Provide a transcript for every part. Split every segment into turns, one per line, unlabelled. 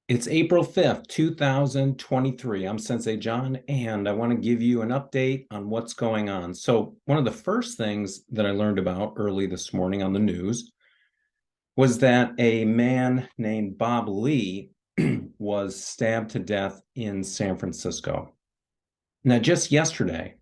It's April 5th, 2023. I'm Sensei John, and I want to give you an update on what's going on. So, one of the first things that I learned about early this morning on the news was that a man named Bob Lee was stabbed to death in San Francisco. Now, just yesterday,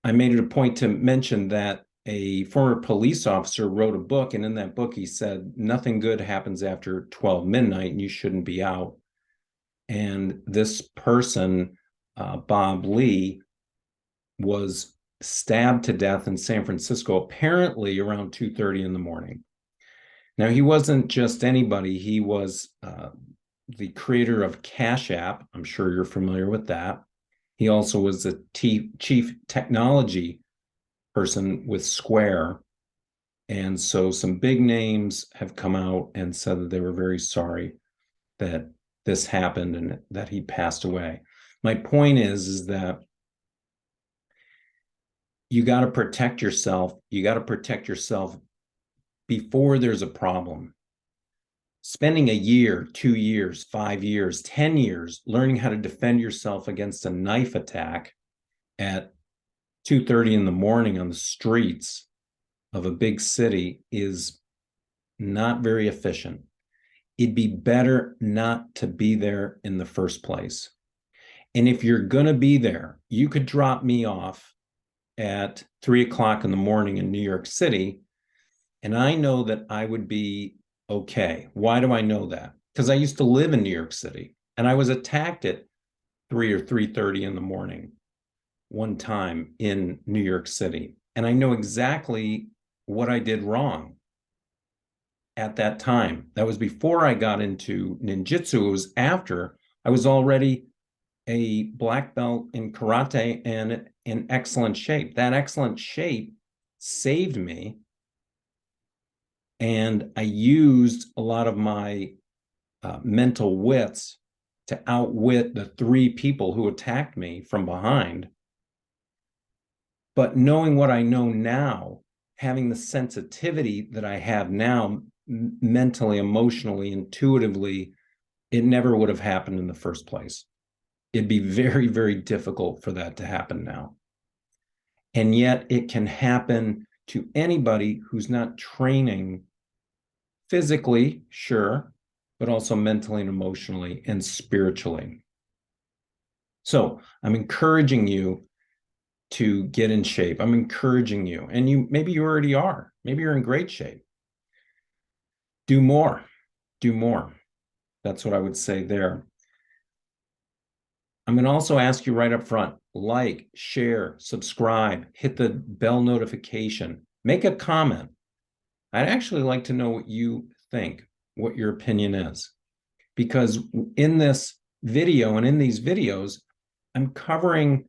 I made it a point to mention that a former police officer wrote a book, and in that book, he said, nothing good happens after 12 midnight, and you shouldn't be out. And this person, Bob Lee, was stabbed to death in San Francisco, apparently around 2:30 in the morning. Now, he wasn't just anybody. He was the creator of Cash App. I'm sure you're familiar with that. He also was the chief technology person with Square. And so some big names have come out and said that they were very sorry that this happened and that he passed away. My point is that you got to protect yourself. You got to protect yourself before there's a problem. Spending a year, 2 years, 5 years, 10 years learning how to defend yourself against a knife attack at 2:30 in the morning on the streets of a big city is not very efficient. It'd be better not to be there in the first place. And if you're going to be there, you could drop me off at 3 o'clock in the morning in New York City, and I know that I would be okay. Why do I know that? Because I used to live in New York City, and I was attacked at 3 or 3:30 in the morning one time in New York City. And I know exactly what I did wrong at that time. That was before I got into ninjutsu. It was after I was already a black belt in karate and in excellent shape. That excellent shape saved me. And I used a lot of my mental wits to outwit the three people who attacked me from behind. But knowing what I know now, having the sensitivity that I have now, mentally, emotionally, intuitively, it never would have happened in the first place. It'd be very, very difficult for that to happen now. And yet it can happen to anybody who's not training physically, sure, but also mentally and emotionally and spiritually. So I'm encouraging you to get in shape. I'm encouraging you, and maybe you already are. Maybe you're in great shape. Do more. Do more. That's what I would say there. I'm going to also ask you right up front, like, share, subscribe, hit the bell notification, make a comment. I'd actually like to know what you think, what your opinion is, because in this video and in these videos, I'm covering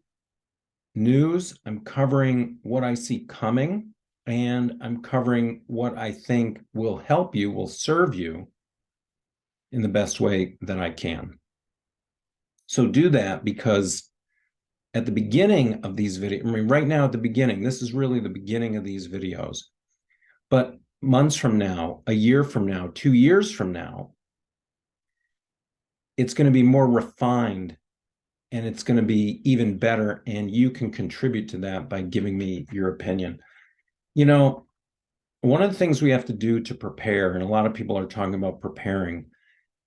news, I'm covering what I see coming, and I'm covering what I think will help you, will serve you in the best way that I can. So do that, because at the beginning of these videos, I mean, right now at the beginning, this is really the beginning of these videos, but months from now, a year from now, 2 years from now, it's going to be more refined and it's going to be even better. And you can contribute to that by giving me your opinion. You know, one of the things we have to do to prepare, and a lot of people are talking about preparing,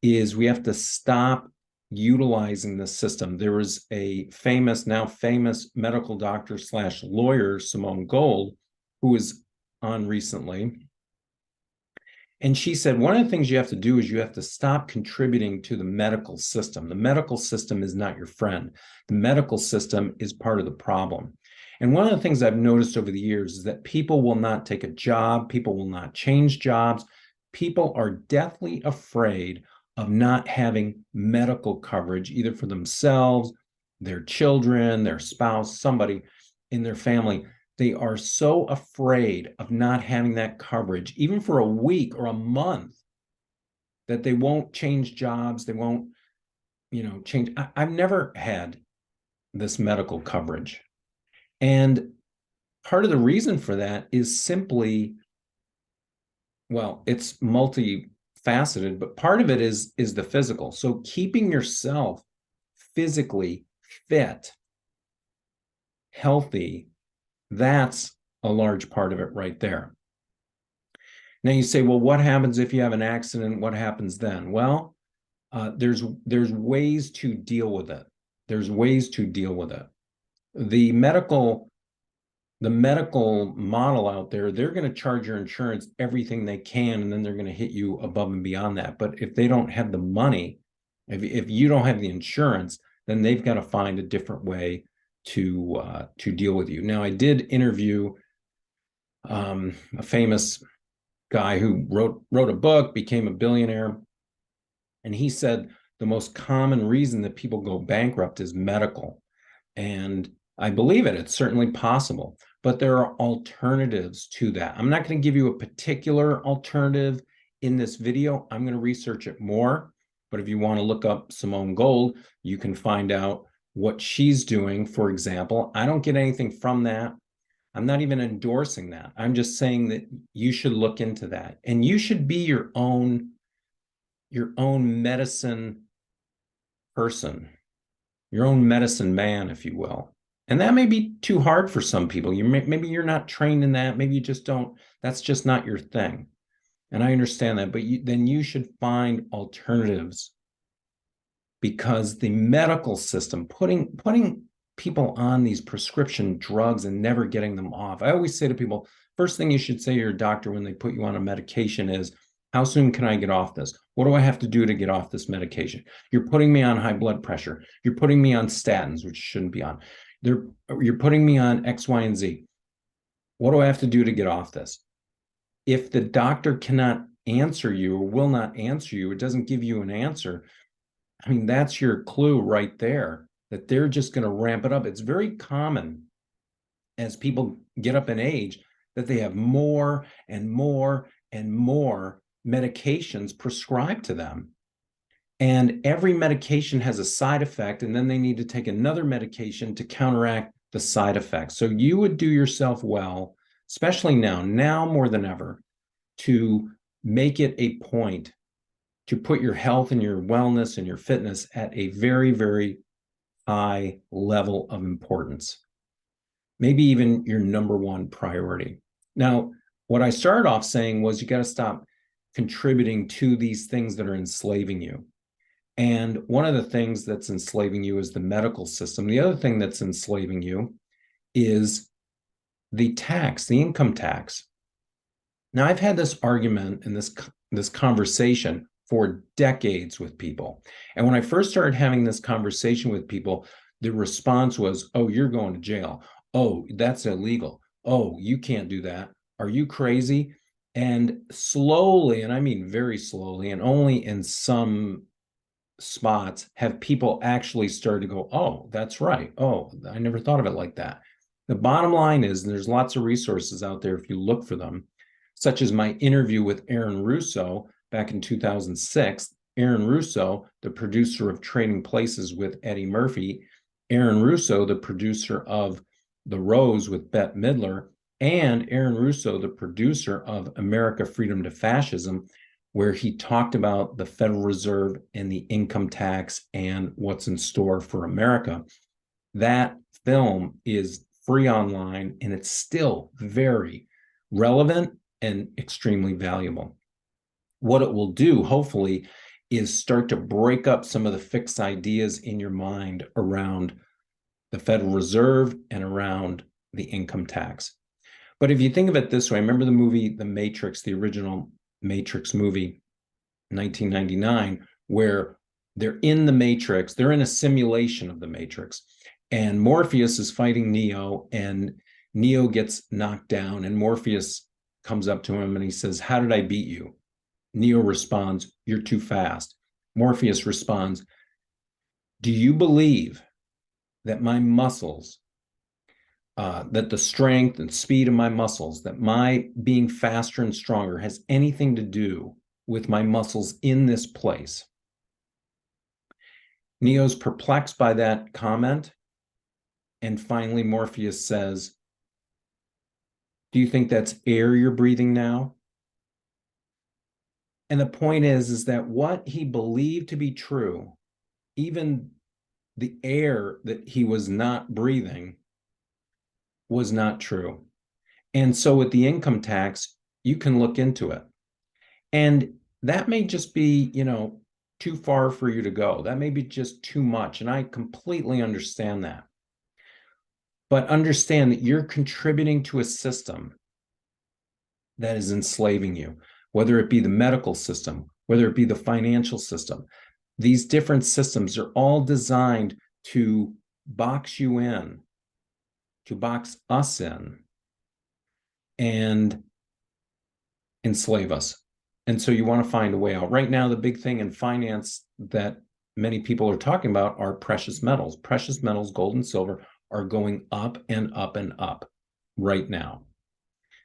is we have to stop utilizing the system. There was a now famous medical doctor / lawyer, Simone Gold, who was on recently. And she said, one of the things you have to do is you have to stop contributing to the medical system. The medical system is not your friend. The medical system is part of the problem. And one of the things I've noticed over the years is that people will not take a job. People will not change jobs. People are deathly afraid of not having medical coverage, either for themselves, their children, their spouse, somebody in their family. They are so afraid of not having that coverage, even for a week or a month, that they won't change jobs. They won't, change. I've never had this medical coverage. And part of the reason for that is simply, well, it's faceted, but part of it is the physical. So keeping yourself physically fit, healthy, that's a large part of it right there. Now you say, well, what happens if you have an accident? What happens then? Well, there's ways to deal with it. There's ways to deal with it. The medical model out there, they're going to charge your insurance everything they can, and then they're going to hit you above and beyond that. But if they don't have the money, if you don't have the insurance, then they've got to find a different way to deal with you. Now, I did interview a famous guy who wrote a book, became a billionaire, and he said the most common reason that people go bankrupt is medical. And I believe it. It's certainly possible, but there are alternatives to that. I'm not going to give you a particular alternative in this video. I'm going to research it more. But if you want to look up Simone Gold, you can find out what she's doing. For example, I don't get anything from that. I'm not even endorsing that. I'm just saying that you should look into that, and you should be your own medicine person, your own medicine man, if you will. And that may be too hard for some people. Maybe you're not trained in that. Maybe you just don't. That's just not your thing. And I understand that. But then you should find alternatives, because the medical system, putting people on these prescription drugs and never getting them off. I always say to people, first thing you should say to your doctor when they put you on a medication is, how soon can I get off this? What do I have to do to get off this medication? You're putting me on high blood pressure. You're putting me on statins, which you shouldn't be on. You're putting me on X, Y, and Z. What do I have to do to get off this? If the doctor cannot answer you or will not answer you, it doesn't give you an answer, I mean, that's your clue right there that they're just going to ramp it up. It's very common as people get up in age that they have more and more and more medications prescribed to them. And every medication has a side effect, and then they need to take another medication to counteract the side effects. So you would do yourself well, especially now more than ever, to make it a point to put your health and your wellness and your fitness at a very, very high level of importance. Maybe even your number one priority. Now, what I started off saying was you got to stop contributing to these things that are enslaving you. And one of the things that's enslaving you is the medical system. The other thing that's enslaving you is the tax, the income tax. Now, I've had this argument and this conversation for decades with people. And when I first started having this conversation with people, the response was, oh, you're going to jail. Oh, that's illegal. Oh, you can't do that. Are you crazy? And slowly, and I mean very slowly, and only in some spots have people actually started to go, oh, that's right. Oh, I never thought of it like that. The bottom line is, and there's lots of resources out there if you look for them, such as my interview with Aaron Russo back in 2006. Aaron Russo, the producer of Trading Places with Eddie Murphy, Aaron Russo, the producer of The Rose with Bette Midler, and Aaron Russo, the producer of America Freedom to Fascism, where he talked about the Federal Reserve and the income tax and what's in store for America. That film is free online, and it's still very relevant and extremely valuable. What it will do, hopefully, is start to break up some of the fixed ideas in your mind around the Federal Reserve and around the income tax. But if you think of it this way, remember the movie The Matrix, the original Matrix movie, 1999, where they're in the Matrix, they're in a simulation of the Matrix, and Morpheus is fighting Neo, and Neo gets knocked down, and Morpheus comes up to him and he says, how did I beat you? Neo responds, you're too fast. Morpheus responds, do you believe that my muscles, that the strength and speed of my muscles, that my being faster and stronger has anything to do with my muscles in this place? Neo's perplexed by that comment. And finally, Morpheus says, do you think that's air you're breathing now? And the point is that what he believed to be true, even the air that he was not breathing, was not true. And so with the income tax, you can look into it. And that may just be, too far for you to go. That may be just too much. And I completely understand that. But understand that you're contributing to a system that is enslaving you, whether it be the medical system, whether it be the financial system. These different systems are all designed to box you in, to box us in, and enslave us. And so you want to find a way out. Right now, the big thing in finance that many people are talking about are precious metals. Precious metals, gold and silver, are going up and up and up right now.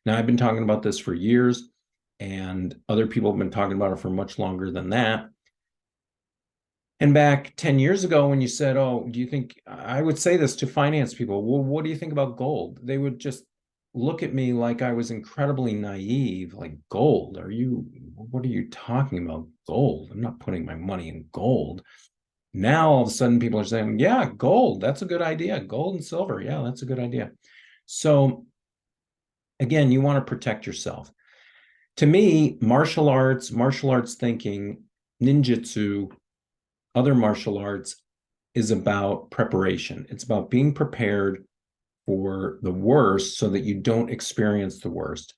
Now, I've been talking about this for years, and other people have been talking about it for much longer than that. And back 10 years ago, when you said, oh, do you think, I would say this to finance people, well, what do you think about gold? They would just look at me like I was incredibly naive, like, gold? What are you talking about? Gold? I'm not putting my money in gold. Now, all of a sudden, people are saying, yeah, gold, that's a good idea. Gold and silver, yeah, that's a good idea. So again, you want to protect yourself. To me, martial arts thinking, ninjutsu, other martial arts is about preparation. It's about being prepared for the worst so that you don't experience the worst.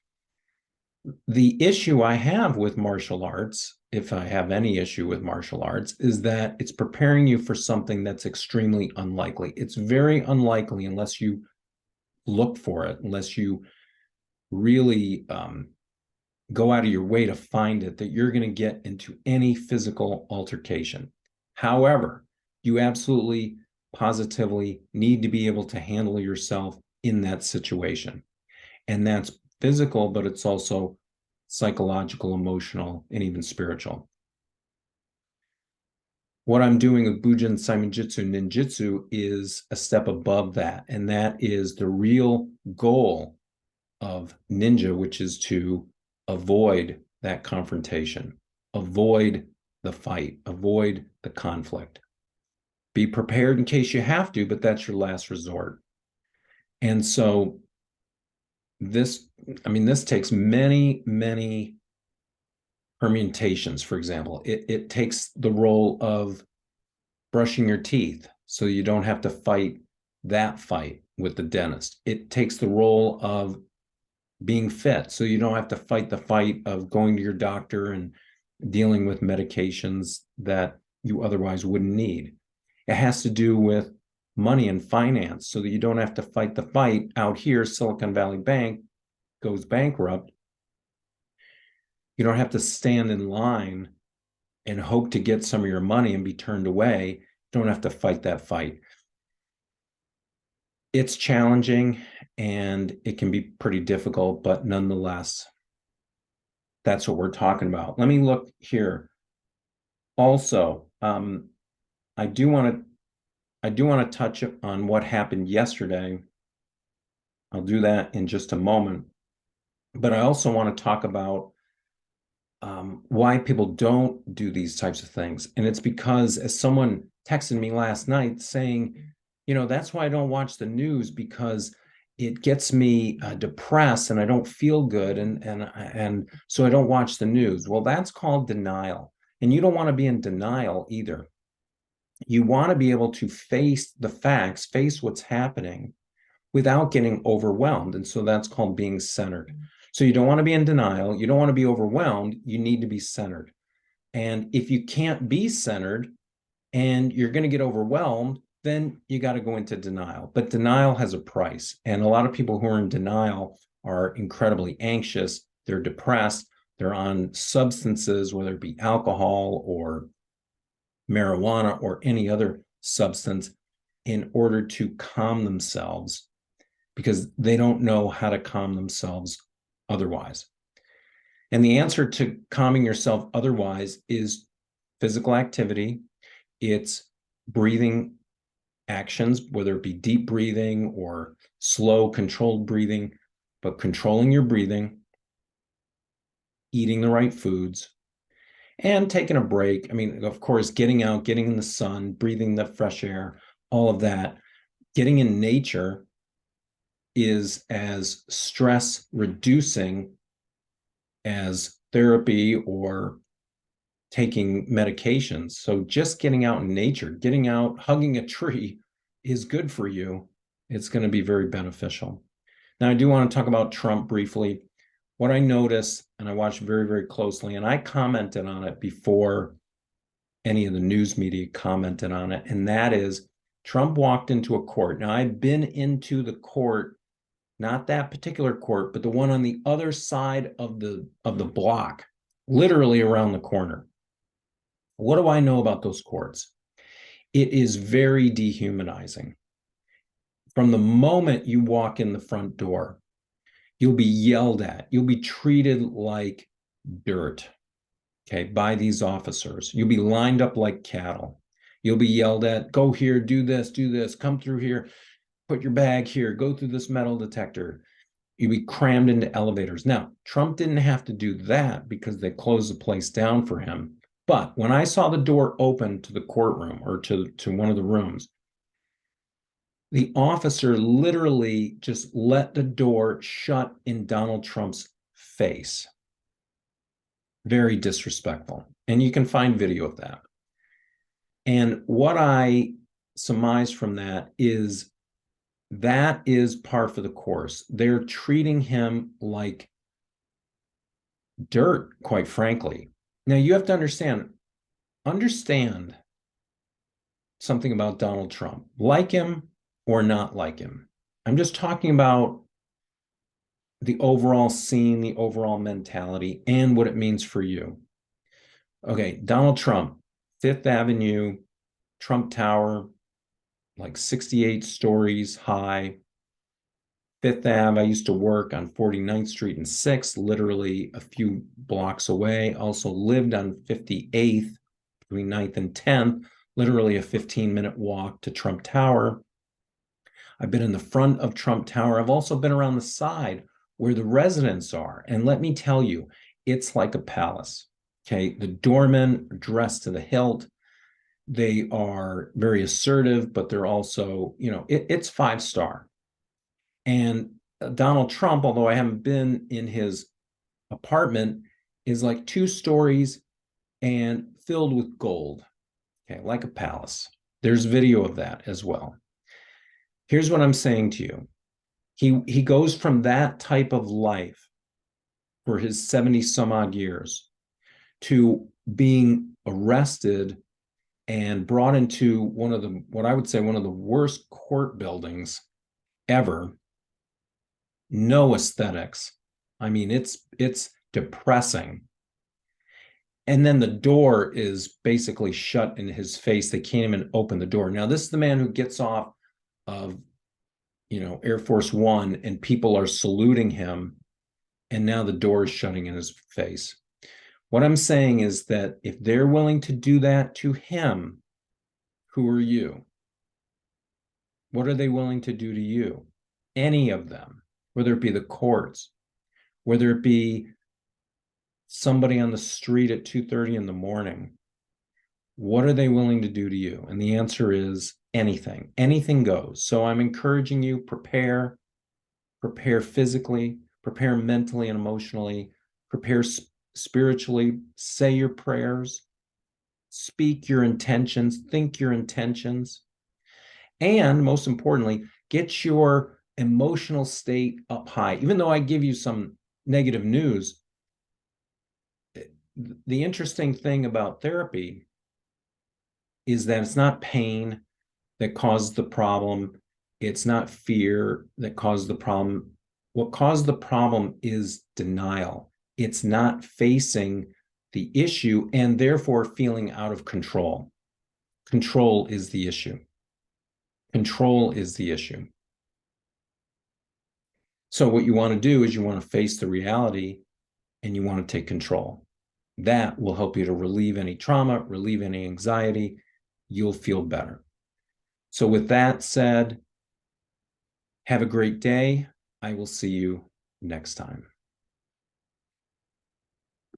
The issue I have with martial arts, if I have any issue with martial arts, is that it's preparing you for something that's extremely unlikely. It's very unlikely unless you look for it, unless you really go out of your way to find it, that you're going to get into any physical altercation. However, you absolutely, positively need to be able to handle yourself in that situation. And that's physical, but it's also psychological, emotional, and even spiritual. What I'm doing with Bujin, Saiminjutsu, Ninjutsu is a step above that. And that is the real goal of ninja, which is to avoid that confrontation, avoid the fight, avoid the conflict. Be prepared in case you have to, but that's your last resort. And so this takes many, many permutations. For example, it takes the role of brushing your teeth so you don't have to fight that fight with the dentist. It takes the role of being fit so you don't have to fight the fight of going to your doctor and dealing with medications that you otherwise wouldn't need. It has to do with money and finance so that you don't have to fight the fight out here. Silicon Valley Bank goes bankrupt. You don't have to stand in line and hope to get some of your money and be turned away. You don't have to fight that fight. It's challenging and it can be pretty difficult, but nonetheless, that's what we're talking about. Let me look here. Also, I do want to touch on what happened yesterday. I'll do that in just a moment. But I also want to talk about why people don't do these types of things. And it's because, as someone texted me last night saying, that's why I don't watch the news, because it gets me depressed and I don't feel good. And so I don't watch the news. Well, that's called denial. And you don't want to be in denial either. You want to be able to face the facts, face what's happening without getting overwhelmed. And so that's called being centered. So you don't want to be in denial. You don't want to be overwhelmed. You need to be centered. And if you can't be centered and you're going to get overwhelmed, then you got to go into denial. But denial has a price. And a lot of people who are in denial are incredibly anxious. They're depressed. They're on substances, whether it be alcohol or marijuana or any other substance, in order to calm themselves, because they don't know how to calm themselves otherwise. And the answer to calming yourself otherwise is physical activity. It's breathing actions, whether it be deep breathing or slow, controlled breathing, but controlling your breathing, eating the right foods, and taking a break. I mean, of course, getting out, getting in the sun, breathing the fresh air, all of that. Getting in nature is as stress reducing as therapy or taking medications. So just getting out in nature, getting out, hugging a tree is good for you. It's going to be very beneficial. Now, I do want to talk about Trump briefly. What I noticed, and I watched very, very closely, and I commented on it before any of the news media commented on it, and that is Trump walked into a court. Now, I've been into the court, not that particular court, but the one on the other side of the block, literally around the corner. What do I know about those courts? It is very dehumanizing. From the moment you walk in the front door, you'll be yelled at. You'll be treated like dirt, okay, by these officers. You'll be lined up like cattle. You'll be yelled at, go here, do this, come through here, put your bag here, go through this metal detector. You'll be crammed into elevators. Now, Trump didn't have to do that because they closed the place down for him. But when I saw the door open to the courtroom or to one of the rooms, the officer literally just let the door shut in Donald Trump's face. Very disrespectful. And you can find video of that. And what I surmise from that is par for the course. They're treating him like dirt, quite frankly. Now, you have to understand something about Donald Trump. Like him or not like him. I'm just talking about the overall scene, the overall mentality, and what it means for you. Okay, Donald Trump, Fifth Avenue, Trump Tower, like 68 stories high. Fifth Ave, I used to work on 49th Street and 6th, literally a few blocks away. Also lived on 58th between 9th and 10th, literally a 15-minute walk to Trump Tower. I've been in the front of Trump Tower. I've also been around the side where the residents are. And let me tell you, it's like a palace. Okay, the doormen are dressed to the hilt. They are very assertive, but they're also, it's 5-star. And Donald Trump, although I haven't been in his apartment, is like 2 stories and filled with gold. Okay, like a palace. There's video of that as well. Here's what I'm saying to you. He goes from that type of life for his 70 some odd years to being arrested and brought into what I would say one of the worst court buildings ever. No aesthetics. I mean, it's depressing. And then the door is basically shut in his face. They can't even open the door. Now, this is the man who gets off of, Air Force One and people are saluting him. And now the door is shutting in his face. What I'm saying is that if they're willing to do that to him, who are you? What are they willing to do to you? Any of them, whether it be the courts, whether it be somebody on the street at 2:30 in the morning, what are they willing to do to you? And the answer is anything. Anything goes. So I'm encouraging you, prepare physically, prepare mentally and emotionally, prepare spiritually, say your prayers, speak your intentions, think your intentions, and most importantly, get your emotional state up high. Even though I give you some negative news, the interesting thing about therapy is that it's not pain that caused the problem. It's not fear that caused the problem. What caused the problem is denial. It's not facing the issue and therefore feeling out of control. Control is the issue. Control is the issue. So what you want to do is you want to face the reality and you want to take control. That will help you to relieve any trauma, relieve any anxiety. You'll feel better. So with that said, have a great day. I will see you next time.